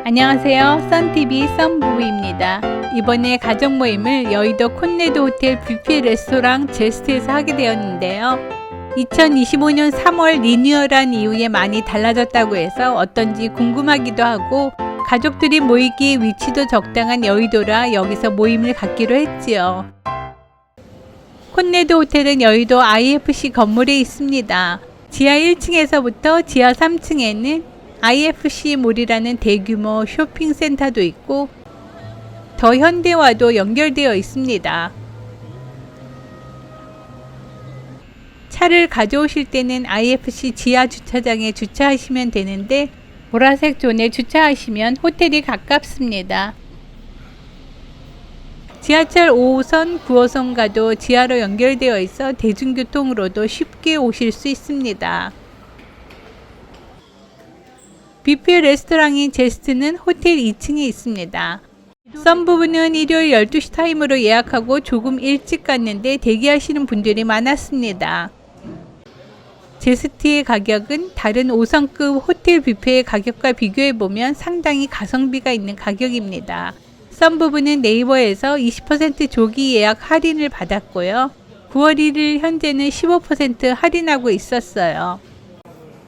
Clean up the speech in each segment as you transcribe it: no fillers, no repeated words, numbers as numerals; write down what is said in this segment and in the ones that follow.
안녕하세요. 썬TV 썬부부입니다. 이번에 가족 모임을 여의도 콘레도 호텔 뷔페 레스토랑 제스트에서 하게 되었는데요. 2025년 3월 리뉴얼한 이후에 많이 달라졌다고 해서 어떤지 궁금하기도 하고, 가족들이 모이기에 위치도 적당한 여의도라 여기서 모임을 갖기로 했지요. 콘레도 호텔은 여의도 IFC 건물에 있습니다. 지하 1층에서부터 지하 3층에는 IFC 몰이라는 대규모 쇼핑센터도 있고 더 현대와도 연결되어 있습니다. 차를 가져오실 때는 IFC 지하 주차장에 주차하시면 되는데, 보라색 존에 주차하시면 호텔이 가깝습니다. 지하철 5호선, 9호선과도 지하로 연결되어 있어 대중교통으로도 쉽게 오실 수 있습니다. 뷔페 레스토랑인 제스트는 호텔 2층에 있습니다. 썬 부부는 일요일 12시 타임으로 예약하고 조금 일찍 갔는데 대기하시는 분들이 많았습니다. 제스트의 가격은 다른 5성급 호텔 뷔페의 가격과 비교해보면 상당히 가성비가 있는 가격입니다. 썬 부부는 네이버에서 20% 조기 예약 할인을 받았고요. 9월 1일 현재는 15% 할인하고 있었어요.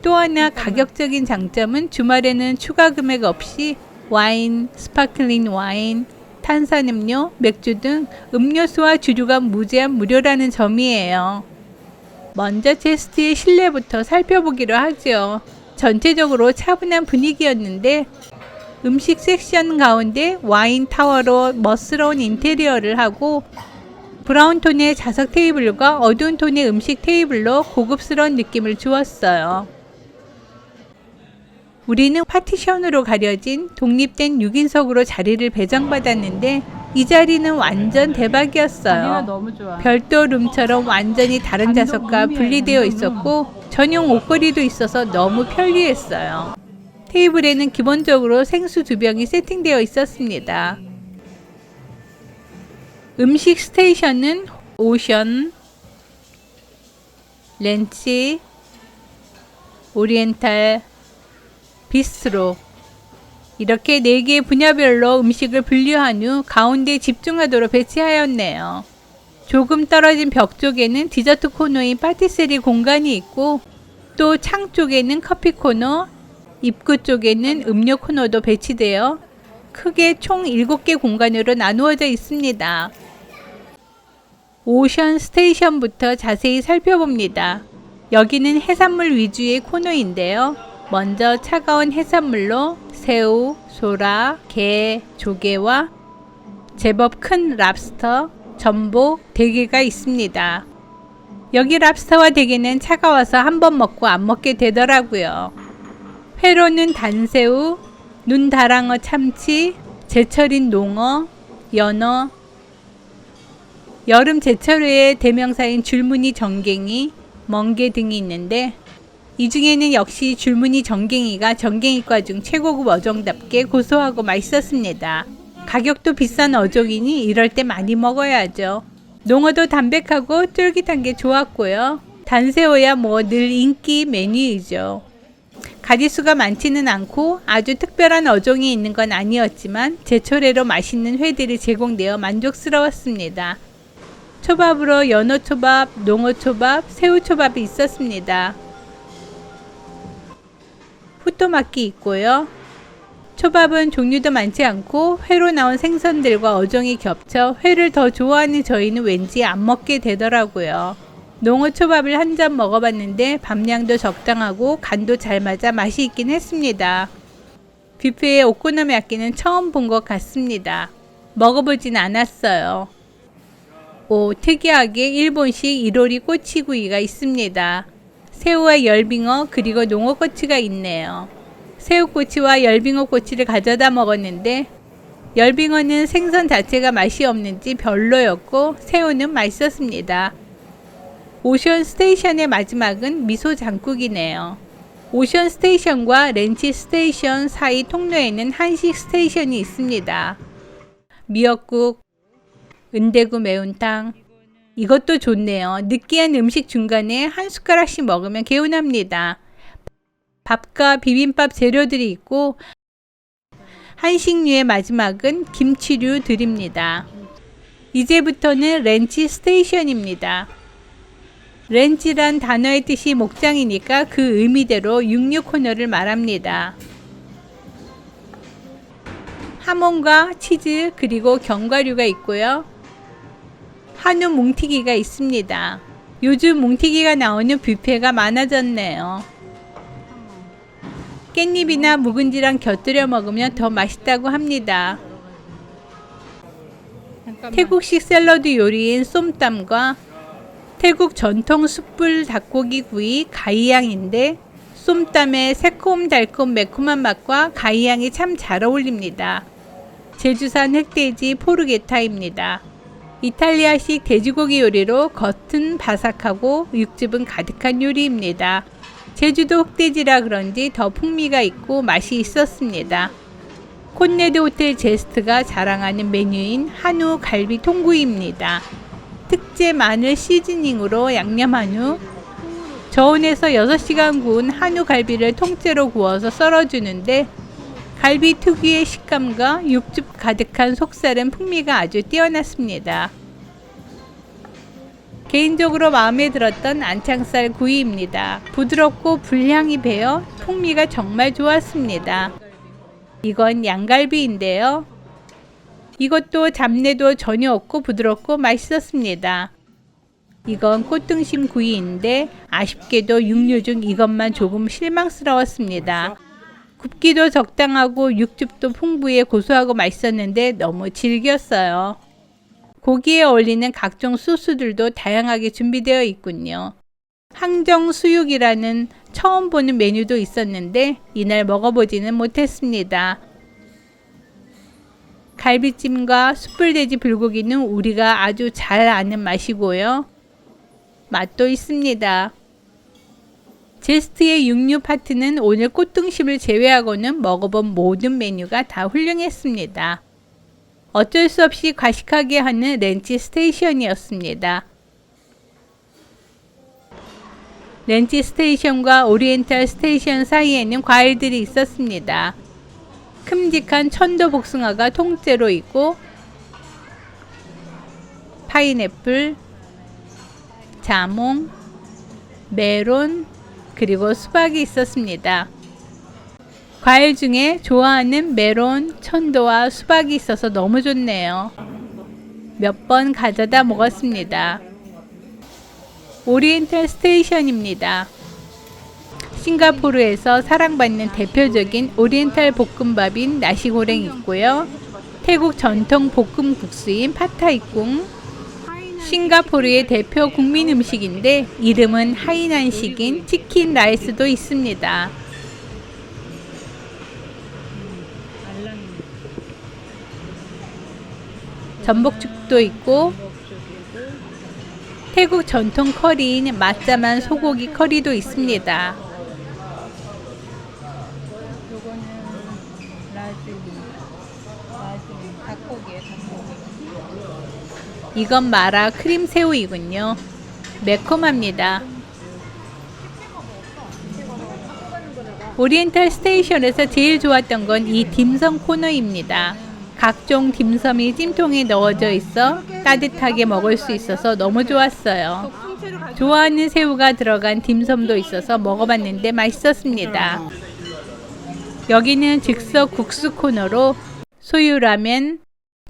또 하나 가격적인 장점은 주말에는 추가 금액 없이 와인, 스파클링 와인, 탄산음료, 맥주 등 음료수와 주류가 무제한 무료라는 점이에요. 먼저 제스트의 실내부터 살펴보기로 하죠. 전체적으로 차분한 분위기였는데 음식 섹션 가운데 와인 타워로 멋스러운 인테리어를 하고, 브라운 톤의 자석 테이블과 어두운 톤의 음식 테이블로 고급스러운 느낌을 주었어요. 우리는 파티션으로 가려진 독립된 6인석으로 자리를 배정받았는데 이 자리는 완전 대박이었어요. 너무 좋아. 별도 룸처럼 완전히 다른 좌석과 분리되어 있었고 전용 옷걸이도 있어서 너무 편리했어요. 테이블에는 기본적으로 생수 2병이 세팅되어 있었습니다. 음식 스테이션은 오션, 렌치, 오리엔탈, 비스트로 이렇게 4개의 분야별로 음식을 분류한 후 가운데 집중하도록 배치하였네요. 조금 떨어진 벽 쪽에는 디저트 코너인 파티세리 공간이 있고, 또 창 쪽에는 커피 코너, 입구 쪽에는 음료 코너도 배치되어 크게 총 7개 공간으로 나누어져 있습니다. 오션 스테이션부터 자세히 살펴봅니다. 여기는 해산물 위주의 코너인데요. 먼저 차가운 해산물로 새우, 소라, 게, 조개와 제법 큰 랍스터, 전복, 대게가 있습니다. 여기 랍스터와 대게는 차가워서 한번 먹고 안 먹게 되더라고요. 회로는 단새우, 눈다랑어 참치, 제철인 농어, 연어, 여름 제철의 대명사인 줄무늬 정갱이, 멍게 등이 있는데 이 중에는 역시 줄무늬 정갱이가 정갱이과 중 최고급 어종답게 고소하고 맛있었습니다. 가격도 비싼 어종이니 이럴 때 많이 먹어야죠. 농어도 담백하고 쫄깃한 게 좋았고요. 단새우야 뭐 늘 인기 메뉴이죠. 가짓수가 많지는 않고 아주 특별한 어종이 있는 건 아니었지만 제철회로 맛있는 회들이 제공되어 만족스러웠습니다. 초밥으로 연어초밥, 농어초밥, 새우초밥이 있었습니다. 후토마키 있고요. 초밥은 종류도 많지 않고 회로 나온 생선들과 어종이 겹쳐 회를 더 좋아하는 저희는 왠지 안 먹게 되더라고요. 농어초밥을 한 점 먹어봤는데 밥량도 적당하고 간도 잘 맞아 맛이 있긴 했습니다. 뷔페의 오코노미야끼는 처음 본 것 같습니다. 먹어보진 않았어요. 특이하게 일본식 이로리 꼬치구이가 있습니다. 새우와 열빙어 그리고 농어꼬치가 있네요. 새우꼬치와 열빙어꼬치를 가져다 먹었는데 열빙어는 생선 자체가 맛이 없는지 별로였고 새우는 맛있었습니다. 오션 스테이션의 마지막은 미소 장국이네요. 오션 스테이션과 렌치 스테이션 사이 통로에는 한식 스테이션이 있습니다. 미역국, 은대구 매운탕, 이것도 좋네요. 느끼한 음식 중간에 한 숟가락씩 먹으면 개운합니다. 밥과 비빔밥 재료들이 있고 한식류의 마지막은 김치류들입니다. 이제부터는 렌치 스테이션입니다. 렌치란 단어의 뜻이 목장이니까 그 의미대로 육류 코너를 말합니다. 하몬과 치즈 그리고 견과류가 있고요. 한우 뭉티기가 있습니다. 요즘 뭉티기가 나오는 뷔페가 많아졌네요. 깻잎이나 묵은지랑 곁들여 먹으면 더 맛있다고 합니다. 태국식 샐러드 요리인 쏨땀과 태국 전통 숯불 닭고기 구이 가이양인데 쏨땀의 새콤달콤 매콤한 맛과 가이양이 참 잘 어울립니다. 제주산 흑돼지 포르게타입니다. 이탈리아식 돼지고기 요리로 겉은 바삭하고 육즙은 가득한 요리입니다. 제주도 흑돼지라 그런지 더 풍미가 있고 맛이 있었습니다. 콘네드 호텔 제스트가 자랑하는 메뉴인 한우 갈비 통구이입니다. 특제 마늘 시즈닝으로 양념한 후 저온에서 6시간 구운 한우 갈비를 통째로 구워서 썰어주는데 갈비 특유의 식감과 육즙 가득한 속살은 풍미가 아주 뛰어났습니다. 개인적으로 마음에 들었던 안창살 구이입니다. 부드럽고 불향이 배어 풍미가 정말 좋았습니다. 이건 양갈비인데요. 이것도 잡내도 전혀 없고 부드럽고 맛있었습니다. 이건 꽃등심 구이인데 아쉽게도 육류 중 이것만 조금 실망스러웠습니다. 굽기도 적당하고 육즙도 풍부해 고소하고 맛있었는데 너무 질겼어요. 고기에 어울리는 각종 소스들도 다양하게 준비되어 있군요. 항정 수육이라는 처음 보는 메뉴도 있었는데 이날 먹어보지는 못했습니다. 갈비찜과 숯불돼지 불고기는 우리가 아주 잘 아는 맛이고요. 맛도 있습니다. 제스트의 육류 파트는 오늘 꽃등심을 제외하고는 먹어본 모든 메뉴가 다 훌륭했습니다. 어쩔 수 없이 과식하게 하는 렌치 스테이션이었습니다. 렌치 스테이션과 오리엔탈 스테이션 사이에는 과일들이 있었습니다. 큼직한 천도 복숭아가 통째로 있고 파인애플, 자몽, 메론, 그리고 수박이 있었습니다. 과일 중에 좋아하는 메론, 천도와 수박이 있어서 너무 좋네요. 몇 번 가져다 먹었습니다. 오리엔탈 스테이션입니다. 싱가포르에서 사랑받는 대표적인 오리엔탈 볶음밥인 나시고랭 있고요. 태국 전통 볶음 국수인 팟타이꿍, 싱가포르의 대표 국민 음식인데 이름은 하이난식인 치킨 라이스도 있습니다. 전복죽도 있고 태국 전통 커리인 맛자만 소고기 커리도 있습니다. 요거는 닭고기에 이건 마라 크림 새우이군요. 매콤합니다. 오리엔탈 스테이션에서 제일 좋았던 건 이 딤섬 코너입니다. 각종 딤섬이 찜통에 넣어져 있어 따뜻하게 먹을 수 있어서 너무 좋았어요. 좋아하는 새우가 들어간 딤섬도 있어서 먹어봤는데 맛있었습니다. 여기는 즉석 국수 코너로 소유라면,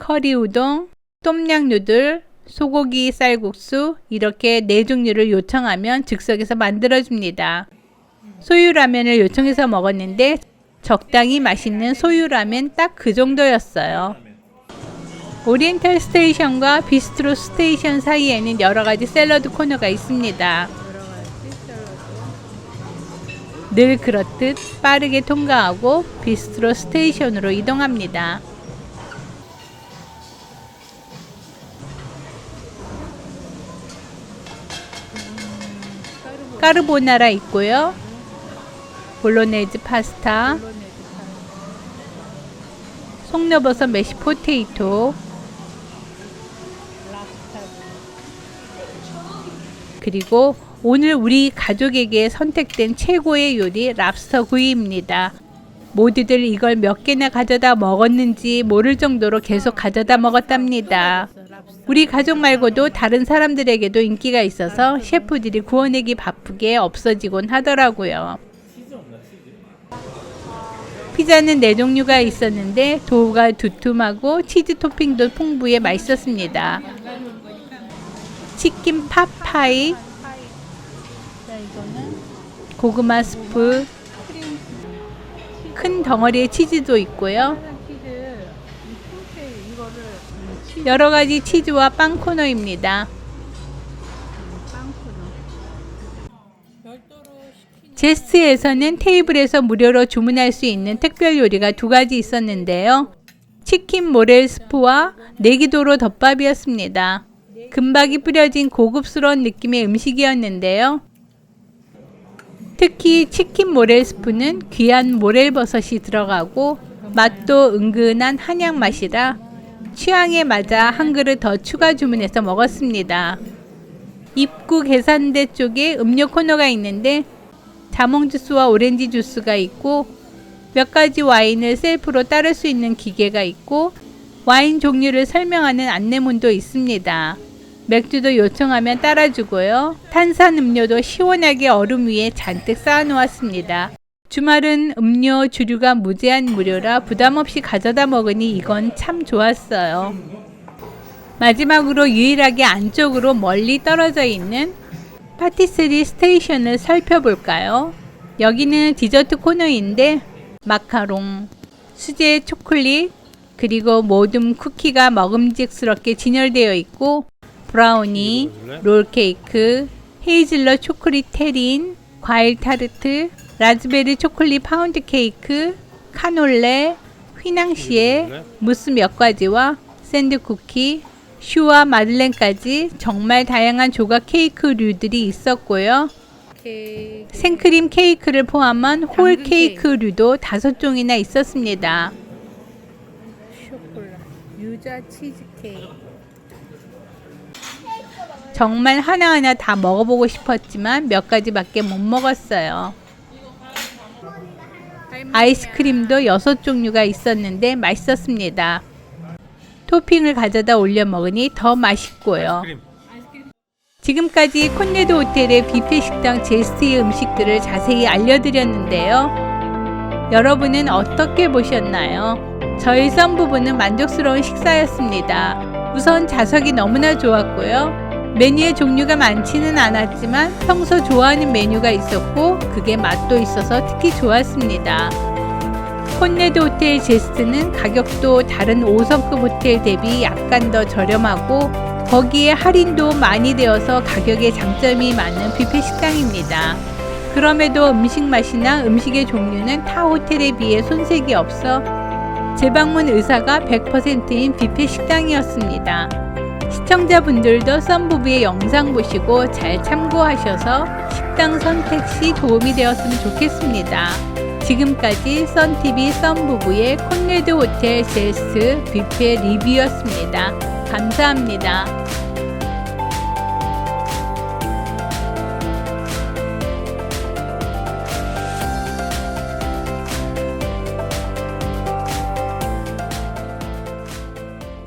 커리우동, 똠양누들, 소고기 쌀국수 이렇게 4종류를 요청하면 즉석에서 만들어줍니다. 소유라면을 요청해서 먹었는데 적당히 맛있는 소유라면 딱 그 정도였어요. 오리엔탈 스테이션과 비스트로 스테이션 사이에는 여러가지 샐러드 코너가 있습니다. 늘 그렇듯 빠르게 통과하고 비스트로 스테이션으로 이동합니다. 까르보나라 있고요. 볼로네즈 파스타, 송로버섯 메시 포테이토, 그리고 오늘 우리 가족에게 선택된 최고의 요리 랍스터 구이입니다. 모두들 이걸 몇 개나 가져다 먹었는지 모를 정도로 계속 가져다 먹었답니다. 우리 가족 말고도 다른 사람들에게도 인기가 있어서 셰프들이 구워내기 바쁘게 없어지곤 하더라고요. 피자는 4종류가 있었는데 도우가 두툼하고 치즈 토핑도 풍부해 맛있었습니다. 치킨 팟파이, 고구마 스프, 큰 덩어리의 치즈도 있고요. 여러 가지 치즈와 빵 코너입니다. 제스트에서는 테이블에서 무료로 주문할 수 있는 특별 요리가 2가지 있었는데요. 치킨 모렐 스프와 내기도로 덮밥이었습니다. 금박이 뿌려진 고급스러운 느낌의 음식이었는데요. 특히 치킨 모렐 스프는 귀한 모렐 버섯이 들어가고 맛도 은근한 한약 맛이라 취향에 맞아 한 그릇 더 추가 주문해서 먹었습니다. 입구 계산대 쪽에 음료 코너가 있는데 자몽 주스와 오렌지 주스가 있고 몇 가지 와인을 셀프로 따를 수 있는 기계가 있고 와인 종류를 설명하는 안내문도 있습니다. 맥주도 요청하면 따라주고요. 탄산음료도 시원하게 얼음 위에 잔뜩 쌓아놓았습니다. 주말은 음료 주류가 무제한 무료라 부담없이 가져다 먹으니 이건 참 좋았어요. 마지막으로 유일하게 안쪽으로 멀리 떨어져 있는 파티스리 스테이션을 살펴볼까요? 여기는 디저트 코너인데 마카롱, 수제 초콜릿, 그리고 모듬 쿠키가 먹음직스럽게 진열되어 있고 브라우니, 롤케이크, 헤이즐넛 초콜릿 테린, 과일 타르트, 라즈베리 초콜릿 파운드 케이크, 카놀레, 휘낭시에, 무스 몇 가지와 샌드 쿠키, 슈와 마들렌까지 정말 다양한 조각 케이크류들이 있었고요. 생크림 케이크를 포함한 홀 케이크류도 5종이나 있었습니다. 쇼콜라, 유자 치즈케이크. 정말 하나하나 다 먹어보고 싶었지만 몇 가지밖에 못 먹었어요. 아이스크림도 6종류가 있었는데 맛있었습니다. 토핑을 가져다 올려 먹으니 더 맛있고요. 지금까지 콘레드 호텔의 뷔페 식당 제스트의 음식들을 자세히 알려드렸는데요. 여러분은 어떻게 보셨나요? 저희 썸 부부는 만족스러운 식사였습니다. 우선 좌석이 너무나 좋았고요. 메뉴의 종류가 많지는 않았지만 평소 좋아하는 메뉴가 있었고 그게 맛도 있어서 특히 좋았습니다. 콘레드 호텔 제스트는 가격도 다른 5성급 호텔 대비 약간 더 저렴하고 거기에 할인도 많이 되어서 가격에 장점이 많은 뷔페 식당입니다. 그럼에도 음식 맛이나 음식의 종류는 타 호텔에 비해 손색이 없어 재방문 의사가 100%인 뷔페 식당이었습니다. 시청자분들도 썸부부의 영상 보시고 잘 참고하셔서 식당 선택 시 도움이 되었으면 좋겠습니다. 지금까지 썬TV 썸부부의 콘레드 호텔 제스트 뷔페 리뷰였습니다. 감사합니다.